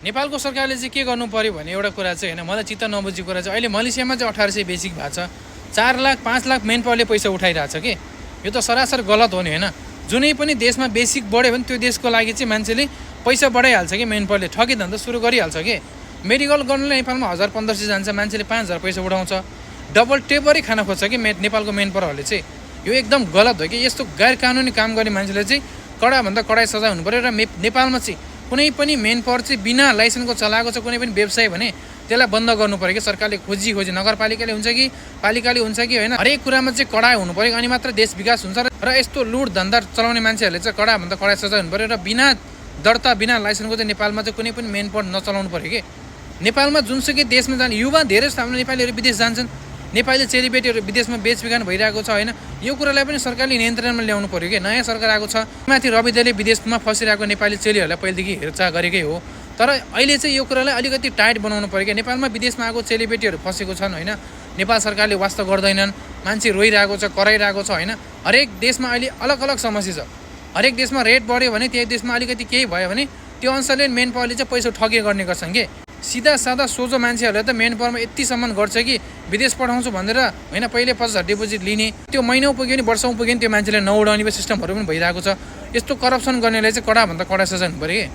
नेपालको सरकारले चाहिँ के गर्नु पर्यो भने एउटा कुरा चाहिँ हैन मलाई चित्त नबुझेको कुरा चाहिँ अहिले मलेसियामा चाहिँ 1800 बेसिक भएको छ। 4 लाख 5 लाख मेन पावरले पैसा उठाइरहेछ के। यो त सरासर गलत हो नि हैन। जुनै पनि देशमा बेसिक बढ्यो भने त्यो देशको लागि चाहिँ मान्छेले पैसा बढाइहाल्छ के मेन पावरले ठगी धन्दा सुरु गरिहाल्छ के। मेडिकल गर्नलाई नेपालमा 1000-1500 जान्छ मान्छेले 5000 पैसा उठाउँछ। डबल टेबरै खान खोज्छ कि नेपालको मेन पावरहरूले चाहिँ। यो एकदम गलत हो कि यस्तो गैर कानुनी काम गर्ने मान्छेले चाहिँ कडा भन्दा कडा सजाय हुनु पर्यो। र नेपालमा चाहिँ कुनै पनि मेन पावर चाहिँ बिना लाइसेन्सको चलाएको छ कुनै पनि व्यवसाय भने त्यसलाई बन्द गर्नु पर्यो कि सरकारले खोजी नगरपालिकाले हुन्छ कि पालिकाले हुन्छ कि हैन हरेक कुरामा चाहिँ कडा हुनु पर्यो अनि मात्र देश विकास हुन्छ। र यस्तो लुट धन्दा चलाउने मान्छेहरूले चाहिँ कडा भन्दा कडा सजाय हुनु पर्यो। र बिना दर्ता बिना लाइसेन्सको चाहिँ नेपालमा चाहिँ कुनै पनि मेन पावर नचलाउनु पर्यो कि। नेपालमा जुनसुकै देशमा जाने युवा धेरै हाम्रो नेपालीहरू विदेश जान्छन्। नेपाली चेलीबेटीहरू विदेशमा बेचबिखान भइरहेको छ हैन। यो कुरालाई पनि सरकारले नियन्त्रणमा ल्याउनु पर्यो कि। नयाँ सरकार आएको छ माथि रविदाले विदेशमा फसिरहेको नेपाली चेलीहरूलाई पहिलेदेखि हेरचाह गरेकै हो। तर अहिले चाहिँ यो कुरालाई अलिकति टाइट बनाउनु पर्यो कि। नेपालमा विदेशमा आएको चेलीबेटीहरू फसेको छन् हैन। नेपाल सरकारले वास्ता गर्दैनन्। मान्छे रोइरहेको छ कराइरहेको छ हैन। हरेक देशमा अहिले अलग अलग समस्या छ। हरेक देशमा रेट बढ्यो भने त्यही देशमा अलिकति केही भयो भने त्यो अनुसारले मेन पावरले चाहिँ पैसा ठगी गर्ने गर्छन् के। सीधा सादा सोझो मान्छेहरूले त मेन पावरमा यति सम्मान गर्छ कि विदेश पठाउँछु भनेर हैन पहिले 50,000 डिपोजिट लिने त्यो महिनौ पुग्यो नि वर्षौं पुग्यो नि त्यो मान्छेले नउडाउने सिस्टमहरू पनि भइरहेको छ। यस्तो करप्सन गर्नेलाई चाहिँ कडा भन्दा कडा सजाय हुनु पर्यो कि।